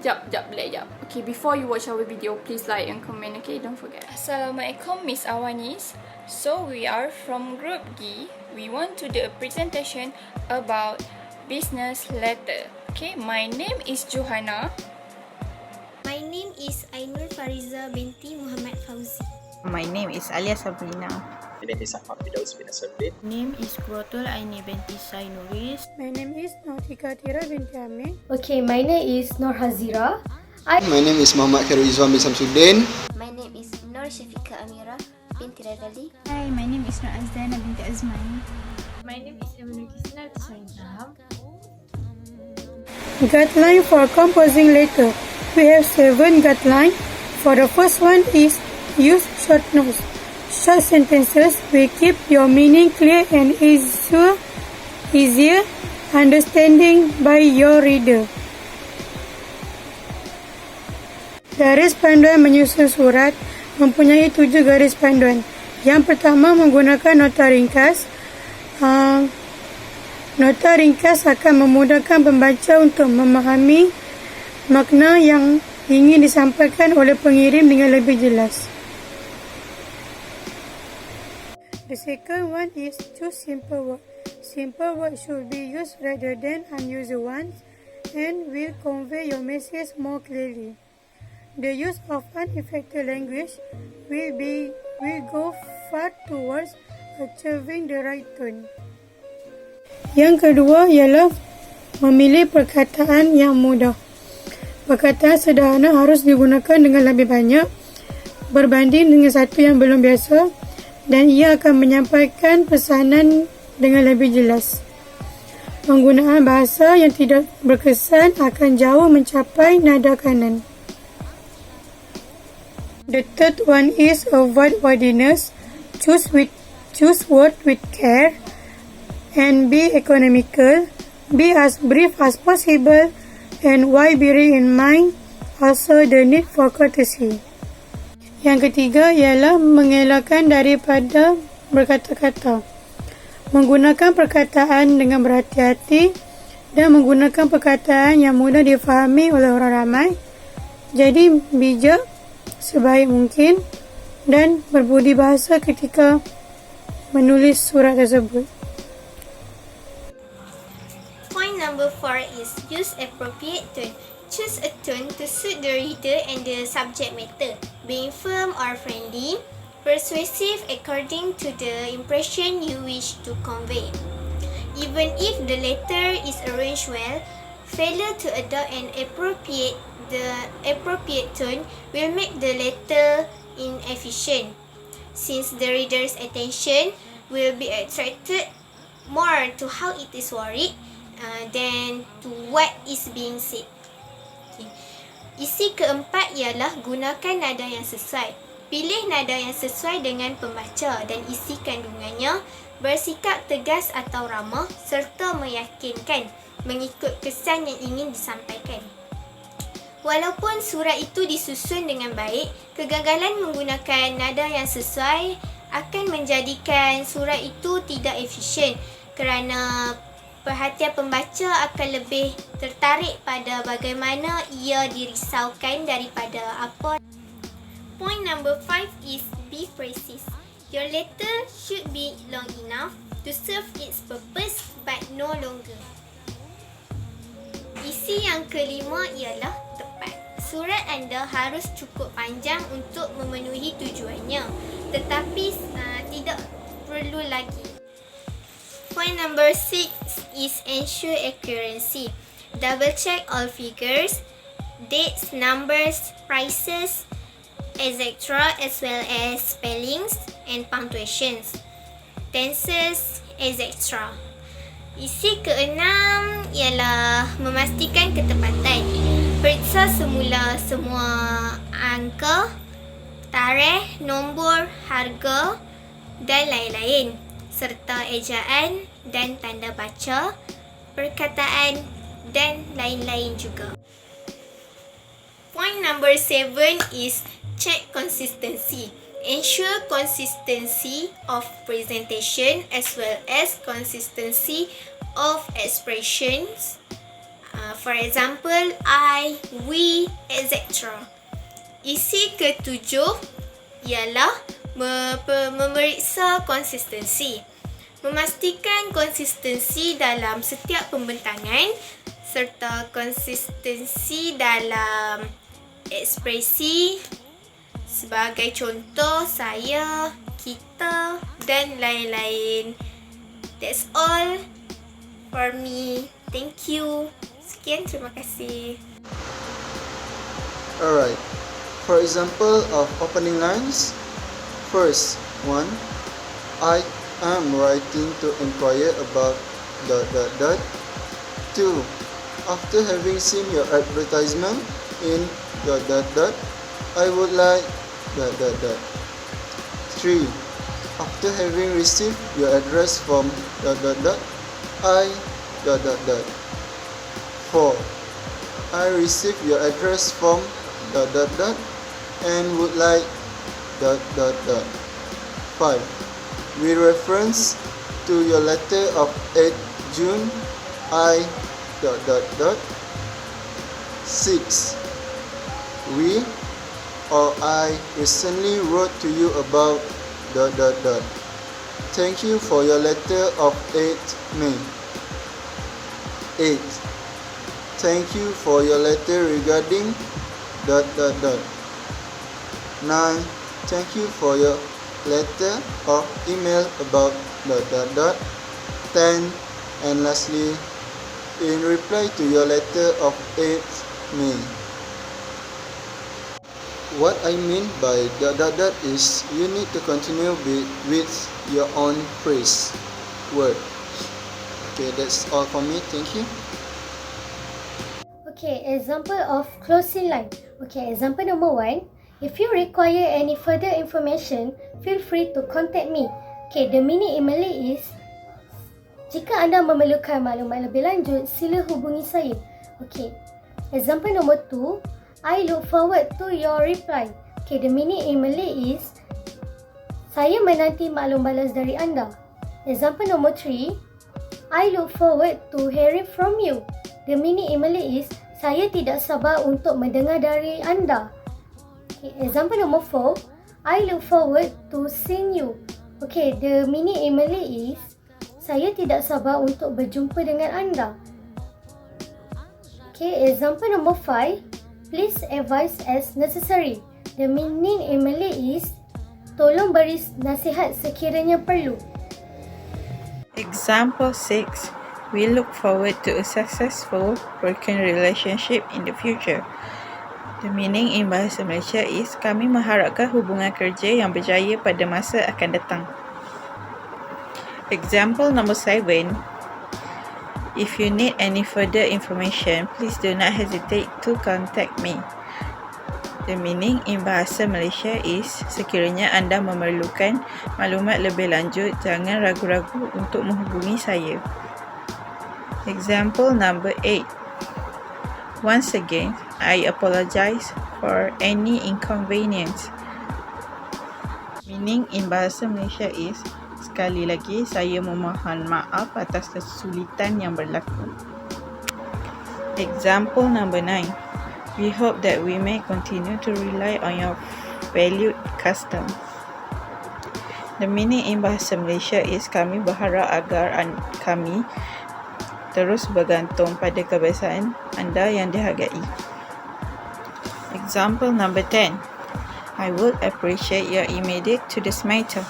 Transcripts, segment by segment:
Jap, jap. Okay, before you watch our video, please like and comment, okay? Don't forget. Assalamualaikum, Miss Awanis. So, we are from Group G. We want to do a presentation about business letter. Okay, my name is Johanna. My name is Ainul Fariza binti Muhammad Fauzi. My name is Alia Sabrina. My name is Ahmad Fidaus bin Asabin. Name is Kurotul Aini binti Sainuris. My name is Nautika Tira binti Amin. Okay, my name is Nur Hazira. My name is Muhammad Khairul Izwan bin Samsudin. My name is Nur Syafiqa Amira binti Radali. Hi, my name is Nur Azana binti Azman. My name is Emily Kisna Tsainam. Guideline for composing letter. We have 7 guidelines. For the first one is use short notes. Short sentences will keep your meaning clear and easier understanding by your reader. Garis panduan menyusun surat mempunyai 7 garis panduan. Yang pertama menggunakan nota ringkas. Nota ringkas akan memudahkan pembaca untuk memahami makna yang ingin disampaikan oleh pengirim dengan lebih jelas. The second one is choose simple words. Simple words should be used rather than unusual ones and will convey your message more clearly. The use of unaffected language will go far towards achieving the right tone. Yang kedua ialah memilih perkataan yang mudah. Perkataan sederhana harus digunakan dengan lebih banyak berbanding dengan satu yang belum biasa dan ia akan menyampaikan pesanan dengan lebih jelas. Penggunaan bahasa yang tidak berkesan akan jauh mencapai nada kanan. The third one is avoid wordiness. Choose word with care and be economical. Be as brief as possible and while bearing in mind also the need for courtesy. Yang ketiga ialah mengelakkan daripada berkata-kata. Menggunakan perkataan dengan berhati-hati dan menggunakan perkataan yang mudah difahami oleh orang ramai. Jadi bijak sebaik mungkin dan berbudi bahasa ketika menulis surat tersebut. Point number 4 is use appropriate tone. Choose a tone to suit the reader and the subject matter, being firm or friendly, persuasive according to the impression you wish to convey. Even if the letter is arranged well, failure to adopt the appropriate tone will make the letter inefficient, since the reader's attention will be attracted more to how it is worded than to what is being said. Isi keempat ialah gunakan nada yang sesuai. Pilih nada yang sesuai dengan pembaca dan isi kandungannya, bersikap tegas atau ramah serta meyakinkan mengikut kesan yang ingin disampaikan. Walaupun surat itu disusun dengan baik, kegagalan menggunakan nada yang sesuai akan menjadikan surat itu tidak efisien kerana perhatian pembaca akan lebih tertarik pada bagaimana ia dirisaukan daripada apa. Point number 5 is be precise. Your letter should be long enough to serve its purpose but no longer. Isi yang kelima ialah tepat. Surat anda harus cukup panjang untuk memenuhi tujuannya, tetapi tidak perlu lagi. Point number 6 is ensure accuracy. Double check all figures, dates, numbers, prices, etc. as well as spellings and punctuations, tenses, etc. Isi keenam ialah memastikan ketepatan. Periksa semula semua angka, tarikh, nombor, harga dan lain-lain, serta ejaan dan tanda baca, perkataan dan lain-lain juga. Point number 7 is check consistency. Ensure consistency of presentation as well as consistency of expressions For example, I, we, etc. Isi ketujuh ialah memeriksa konsistensi. Memastikan konsistensi dalam setiap pembentangan serta konsistensi dalam ekspresi, sebagai contoh saya, kita dan lain-lain. That's all for me. Thank you. Sekian, terima kasih. Alright. For example of opening lines, first one, I am writing to inquire about ... 2. After having seen your advertisement in ... I would like ... 3. After having received your address from ... I ... 4. I received your address from ... and would like ... 5. With reference to your letter of 8 June, I ... 6. We or I recently wrote to you about ... Thank you for your letter of 8 May. 8. Thank you for your letter regarding ... 9. Thank you for your letter or email about ... 10. And lastly, in reply to your letter of 8 May. What I mean by ... is you need to continue with your own phrase, word. Okay, that's all for me. Thank you. Okay, example of closing line. Okay, example number 1. If you require any further information, feel free to contact me. Okay, the meaning email is, jika anda memerlukan maklumat lebih lanjut, sila hubungi saya. Okay, example number 2. I look forward to your reply. Okay, the meaning email is, saya menanti maklum balas dari anda. Example number 3. I look forward to hearing from you. The meaning email is, saya tidak sabar untuk mendengar dari anda. Okay, example number 4. I look forward to seeing you. Okay, the meaning email is, saya tidak sabar untuk berjumpa dengan anda. Okay, example number 5. Please advise as necessary. The meaning email is, tolong beri nasihat sekiranya perlu. Example 6. We look forward to a successful working relationship in the future. The meaning in bahasa Malaysia is, kami mengharapkan hubungan kerja yang berjaya pada masa akan datang. Example number 7. If you need any further information, please do not hesitate to contact me. The meaning in bahasa Malaysia is, sekiranya anda memerlukan maklumat lebih lanjut, jangan ragu-ragu untuk menghubungi saya. Example number 8. Once again, I apologize for any inconvenience. Meaning in bahasa Malaysia is, sekali lagi saya memohon maaf atas kesulitan yang berlaku. Example number 9. We hope that we may continue to rely on your valued custom. The meaning in bahasa Malaysia is, kami berharap agar kami terus bergantung pada kebiasaan anda yang dihargai. Example number 10. I would appreciate your immediate to this matter.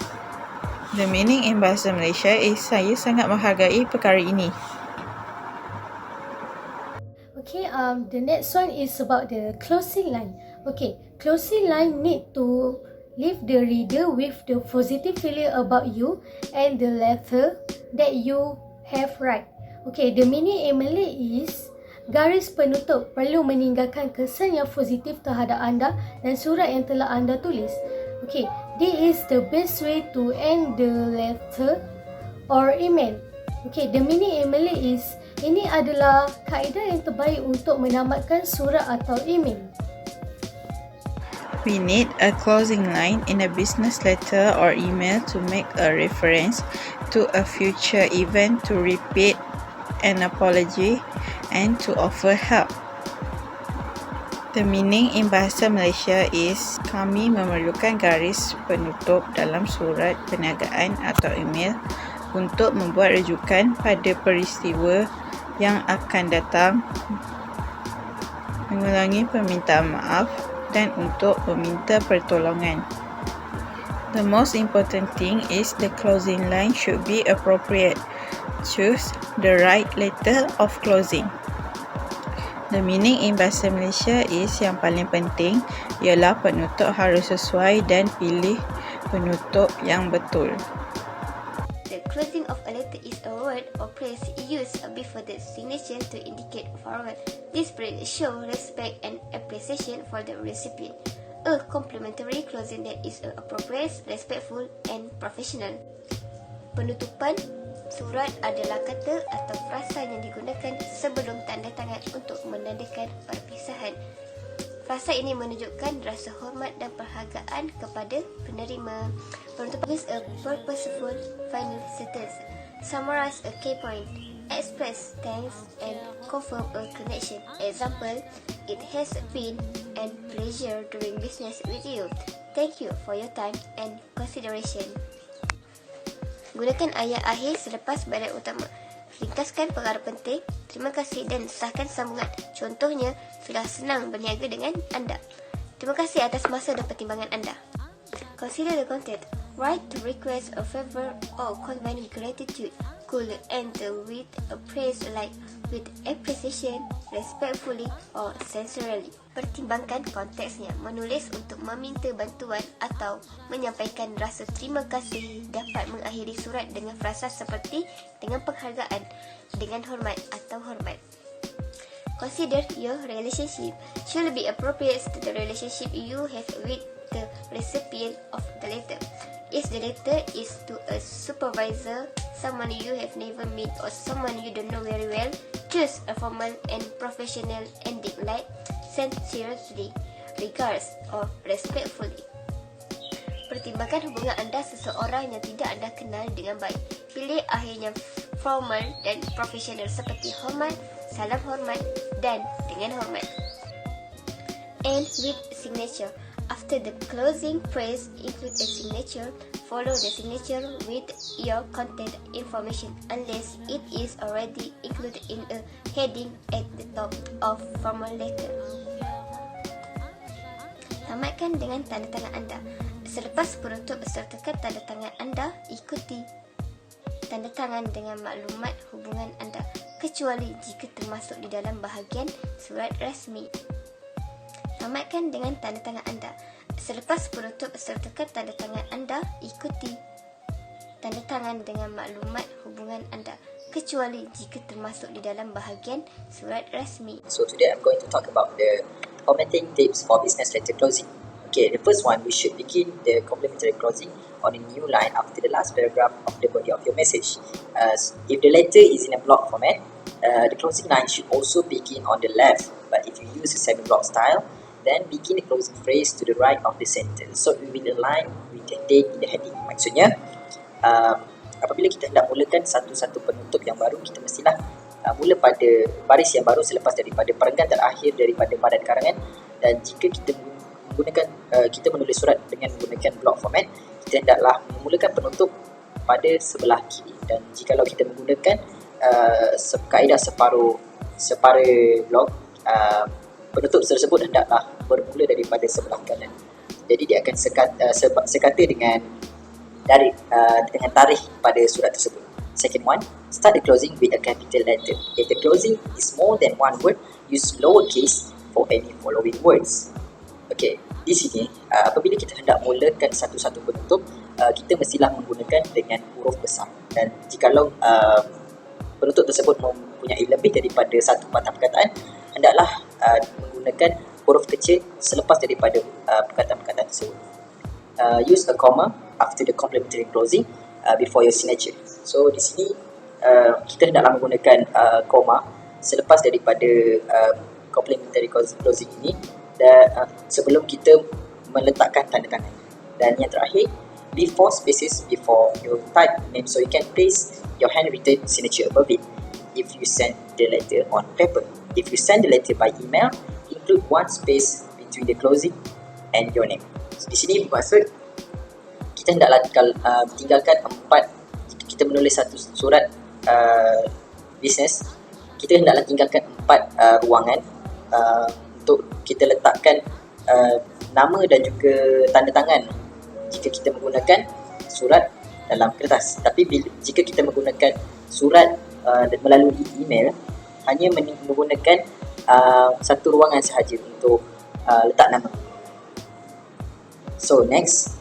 The meaning in bahasa Malaysia is, saya sangat menghargai perkara ini. Okay, the next one is about the closing line. Okay, closing line need to leave the reader with the positive feeling about you and the letter that you have write. Okay, the meaning email is, garis penutup perlu meninggalkan kesan yang positif terhadap anda dan surat yang telah anda tulis. Okay, this is the best way to end the letter or email. Okay, the meaning email is, ini adalah kaedah yang terbaik untuk menamatkan surat atau email. We need a closing line in a business letter or email to make a reference to a future event to repeat an apology and to offer help. The meaning in bahasa Malaysia is kami memerlukan garis penutup dalam surat perniagaan atau email untuk membuat rujukan pada peristiwa yang akan datang, mengulangi permintaan maaf dan untuk meminta pertolongan. The most important thing is the closing line should be appropriate. Choose the right letter of closing. The meaning in bahasa Malaysia is yang paling penting ialah penutup harus sesuai dan pilih penutup yang betul. The closing of a letter is a word or phrase used before the signature to indicate forward. This phrase shows respect and appreciation for the recipient. A complimentary closing that is appropriate, respectful and professional. Penutupan surat adalah kata atau frasa yang digunakan sebelum tanda tangan untuk menandakan perpisahan. Frasa ini menunjukkan rasa hormat dan perhargaan kepada penerima. Penutupan is a purposeful final sentence. Summarize a key point. Express thanks and confirm a connection. Example, it has been a pleasure doing business with you. Thank you for your time and consideration. Gunakan ayat akhir selepas badan utama. Ringkaskan perkara penting, terima kasih dan sahkan sambungan. Contohnya, sudah senang berniaga dengan anda. Terima kasih atas masa dan pertimbangan anda. Consider the content. Write to request a favor or convey gratitude. Could enter with a praise like with appreciation, respectfully or sincerely. Pertimbangkan konteksnya. Menulis untuk meminta bantuan atau menyampaikan rasa terima kasih dapat mengakhiri surat dengan frasa seperti dengan penghargaan, dengan hormat atau hormat. Consider your relationship. Should be appropriate to the relationship you have with the recipient of the letter. If the letter is to a supervisor, someone you have never met or someone you don't know very well, choose a formal and professional ending like sincerely, regards or respectfully. Pertimbangkan hubungan anda seseorang yang tidak anda kenal dengan baik. Pilih akhir yang formal dan profesional seperti hormat, salam hormat dan dengan hormat. End with signature. After the closing phrase, include a signature. Follow the signature with your contact information unless it is already included in a heading at the top of formal letter. Tamatkan dengan tanda tangan anda. Selepas penutup sertakan tanda tangan anda, ikuti tanda tangan dengan maklumat hubungan anda, kecuali jika termasuk di dalam bahagian surat rasmi. Tamatkan dengan tanda tangan anda. Selepas penutup sertakan tanda tangan anda, ikuti tanda tangan dengan maklumat hubungan anda, kecuali jika termasuk di dalam bahagian surat rasmi. So today I'm going to talk about the formatting tips for business letter closing. Okay, the first one, we should begin the complimentary closing on a new line after the last paragraph of the body of your message. If the letter is in a block format, the closing line should also begin on the left. But if you use a semi-block style, then begin the closing phrase to the right of the sentence. So it will align with the date in the heading. Maksudnya, apabila kita hendak mulakan satu-satu penutup yang baru, kita mestilah mula pada baris yang baru selepas daripada perenggan terakhir daripada padan karangan. Dan jika kita menggunakan kita menulis surat dengan menggunakan block format, kita hendaklah memulakan penutup pada sebelah kiri. Dan jikalau kita menggunakan kaedah separuh blok, penutup tersebut hendaklah bermula daripada sebelah kanan. Jadi dia akan sekata dengan dengan tarikh pada surat tersebut. Second one, start the closing with a capital letter. If the closing is more than one word, use lowercase for any following words. Okay, di sini apabila kita hendak mulakan satu-satu penutup, kita mestilah menggunakan dengan huruf besar. Dan jikalau penutup tersebut mempunyai lebih daripada satu patah perkataan, hendaklah menggunakan huruf kecil selepas daripada perkataan-perkataan tersebut. Use a comma after the complementary closing before your signature. So di sini kita hendaklah menggunakan comma selepas daripada complementary closing ini dan sebelum kita meletakkan tanda tangan. Dan yang terakhir, leave 4 spaces before you type name so you can place your handwritten signature above it. if you send the letter on paper. If you send the letter by email, include one space between the closing and your name. So, di sini bermaksud kita hendaklah tinggalkan 4, jika kita menulis satu surat bisnes, kita hendaklah tinggalkan 4 ruangan untuk kita letakkan nama dan juga tanda tangan jika kita menggunakan surat dalam kertas. Tapi jika kita menggunakan surat melalui email, hanya menggunakan satu ruangan sahaja untuk letak nama. So next,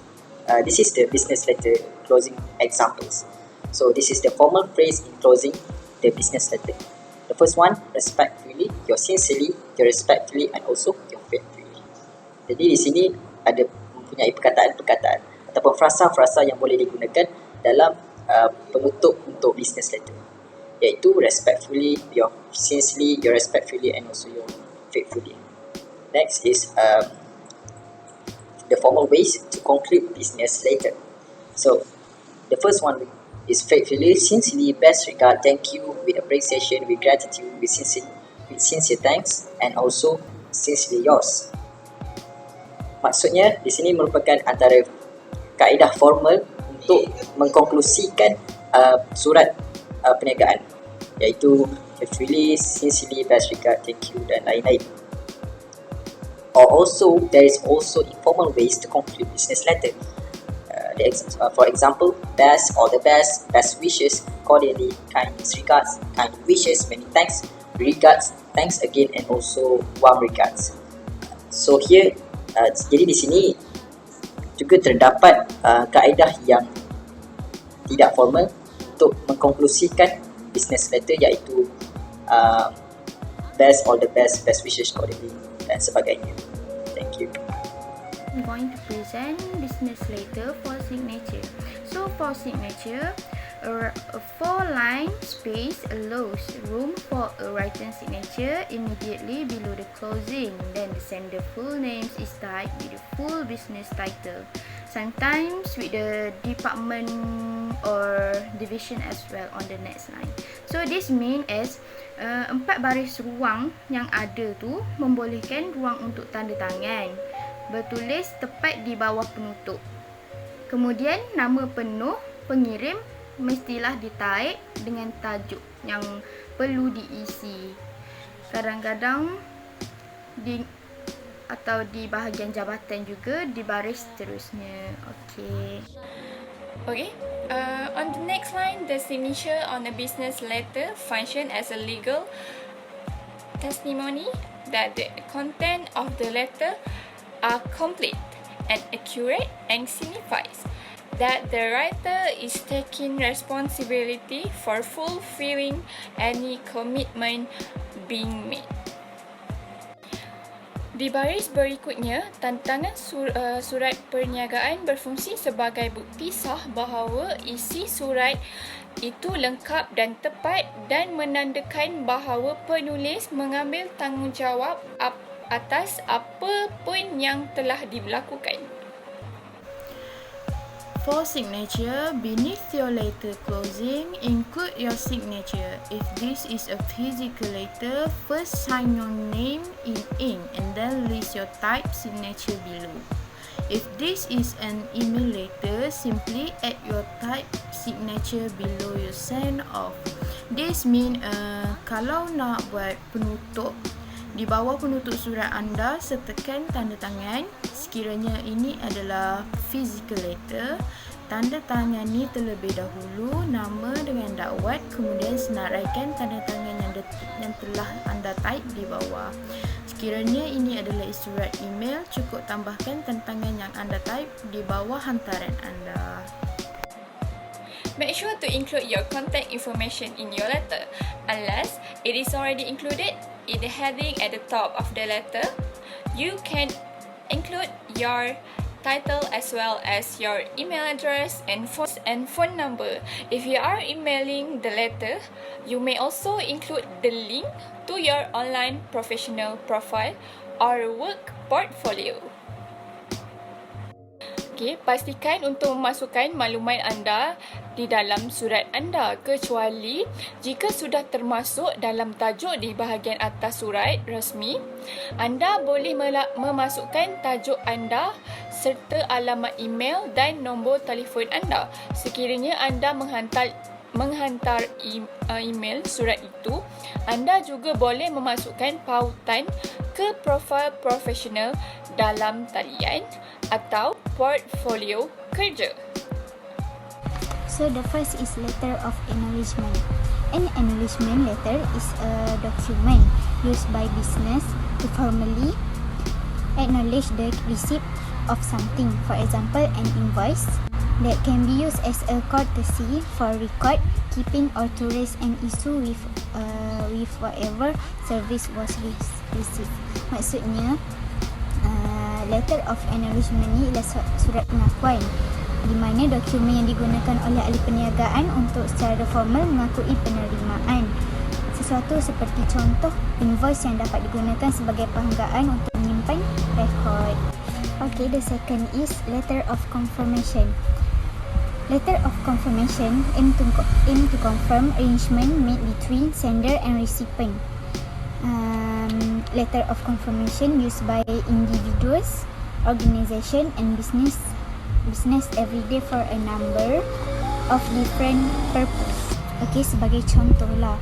this is the business letter closing examples. So this is the formal phrase in closing the business letter. The first one, respectfully, your sincerely, your respectfully, and also your faithfully. Jadi di sini ada mempunyai perkataan-perkataan ataupun frasa-frasa yang boleh digunakan dalam penutup untuk business letter, iaitu respectfully, your sincerely, your respectfully, and also your faithfully. Next is the formal ways to conclude business letter. So the first one is faithfully, sincerely, best regard, thank you, with appreciation, with gratitude, with sincere thanks, and also sincerely yours. Maksudnya di sini merupakan antara kaedah formal untuk mengkonklusikan surat perniagaan, iaitu faithfully, sincerely, best regard, thank you, dan lain-lain. Or also, there is also informal ways to conclude business letter. For example, best, all the best, best wishes, cordially, kindest regards, kind wishes, many thanks, regards, thanks again, and also warm regards. So here, jadi di sini juga terdapat kaedah yang tidak formal untuk mengkonklusikan business letter, iaitu best, all the best, best wishes, cordially, dan sebagainya. Thank you. I'm going to present business letter for signature. So for signature, a 4-line space allows room for a written signature immediately below the closing. Then the sender full names is typed with the full business title, sometimes with the department or division as well on the next line. So this means as 4 baris ruang yang ada tu membolehkan ruang untuk tanda tangan bertulis tepat di bawah penutup. Kemudian nama penuh pengirim mestilah ditaik dengan tajuk yang perlu diisi. Kadang-kadang atau di bahagian jabatan juga di baris seterusnya. Okay, on the next line, the signature on a business letter function as a legal testimony that the content of the letter are complete and accurate, and signifies that the writer is taking responsibility for fulfilling any commitment being made. Di baris berikutnya, tantangan surat perniagaan berfungsi sebagai bukti sah bahawa isi surat itu lengkap dan tepat dan menandakan bahawa penulis mengambil tanggungjawab atas apa pun yang telah dilakukan. For signature, beneath your letter closing, include your signature. If this is a physical letter, first sign your name in ink and then list your type signature below. If this is an email letter, simply add your type signature below your send off. This means kalau nak buat penutup, di bawah penutup surat anda sertakan tanda tangan. Sekiranya ini adalah physical letter, tanda tangani terlebih dahulu nama dengan dakwat, kemudian senaraikan tanda tangan yang telah anda type di bawah. Sekiranya ini adalah surat email, cukup tambahkan tanda tangan yang anda type di bawah hantaran anda. Make sure to include your contact information in your letter. Unless it is already included in the heading at the top of the letter, you can include your title as well as your email address and phone number. If you are emailing the letter, you may also include the link to your online professional profile or work portfolio. Okey, pastikan untuk memasukkan maklumat anda di dalam surat anda kecuali jika sudah termasuk dalam tajuk di bahagian atas surat rasmi. Anda boleh memasukkan tajuk anda serta alamat email dan nombor telefon anda. Sekiranya anda menghantar email surat itu, anda juga boleh memasukkan pautan ke profil profesional dalam talian atau portfolio kerja. So the first is letter of acknowledgement. An acknowledgement letter is a document used by business to formally acknowledge the receipt of something. For example, an invoice that can be used as a courtesy for record keeping or to raise an issue with whatever service was received. Maksudnya, letter of acknowledgement ni ialah surat pengakuan di mana dokumen yang digunakan oleh ahli perniagaan untuk secara formal mengakui penerimaan sesuatu seperti contoh invoice yang dapat digunakan sebagai peranggaan untuk menyimpan rekod. Okay, the second is letter of confirmation. Letter of confirmation aim to confirm arrangement made between sender and recipient. Letter of confirmation used by individuals, organisation and business every day for a number of different purpose. Okay, sebagai contoh lah,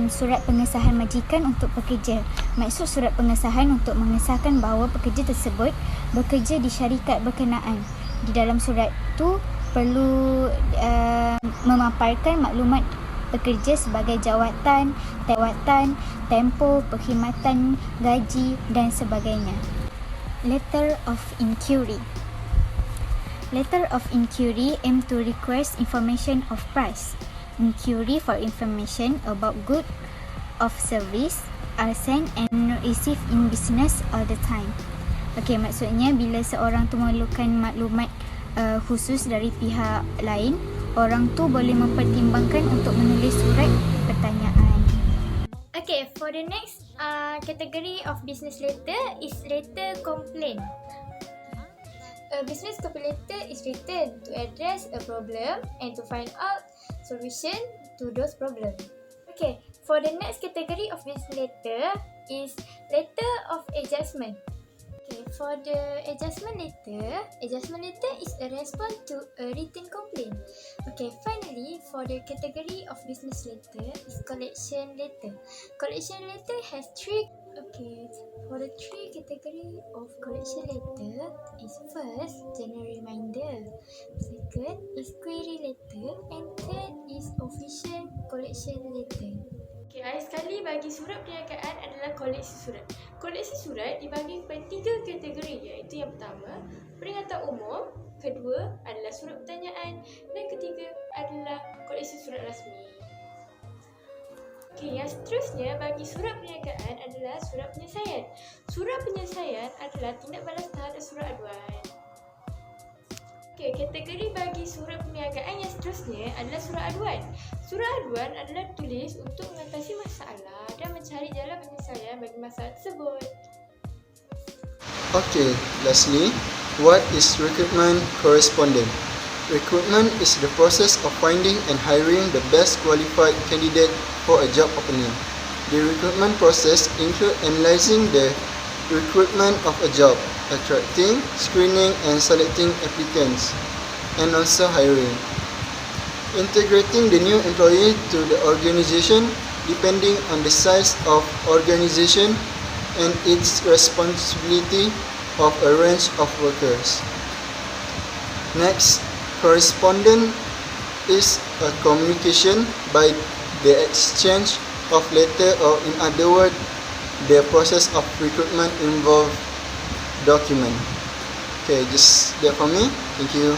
surat pengesahan majikan untuk pekerja. Maksud surat pengesahan untuk mengesahkan bahawa pekerja tersebut bekerja di syarikat berkenaan. Di dalam surat tu perlu memaparkan maklumat pekerja sebagai jawatan, tempoh, perkhidmatan, gaji dan sebagainya. Letter of inquiry. Letter of inquiry aim to request information of price. Inquiry for information about good of service are sent and received in business all the time. Okay, maksudnya bila seorang tu memerlukan maklumat khusus dari pihak lain, orang tu boleh mempertimbangkan untuk menulis surat pertanyaan. Okay, for the next category of business letter is letter complaint. A business complaint letter is written to address a problem and to find out solution to those problems. Okay, for the next category of business letter is letter of adjustment. Okay, for the adjustment letter is a response to a written complaint. Okay, finally, for the category of business letter is collection letter. Collection letter has three. Okay, for the three category of collection letter is first, general reminder. Second is query letter and third is official collection letter. Okay, akhir sekali bagi surat perniagaan adalah koleksi surat. Koleksi surat dibagi kepada 3 kategori, iaitu yang pertama, peringatan umum, kedua adalah surat pertanyaan dan ketiga adalah koleksi surat rasmi. Okay, yang seterusnya bagi surat perniagaan adalah surat penyelesaian. Surat penyelesaian adalah tindak balas terhadap surat aduan. Okay, kategori bagi surat perniagaan yang seterusnya adalah surat aduan. Surat aduan adalah tulis untuk mengatasi masalah dan mencari jalan penyelesaian bagi masalah tersebut. Okay, lastly, what is recruitment correspondent? Recruitment is the process of finding and hiring the best qualified candidate for a job opening. The recruitment process includes analyzing the recruitment of a job, attracting, screening and selecting applicants, and also hiring. Integrating the new employee to the organization depending on the size of organization and its responsibility of a range of workers. Next, correspondent is a communication by the exchange of letter, or in other words, the process of recruitment involve document. Okay, just that for me. Thank you.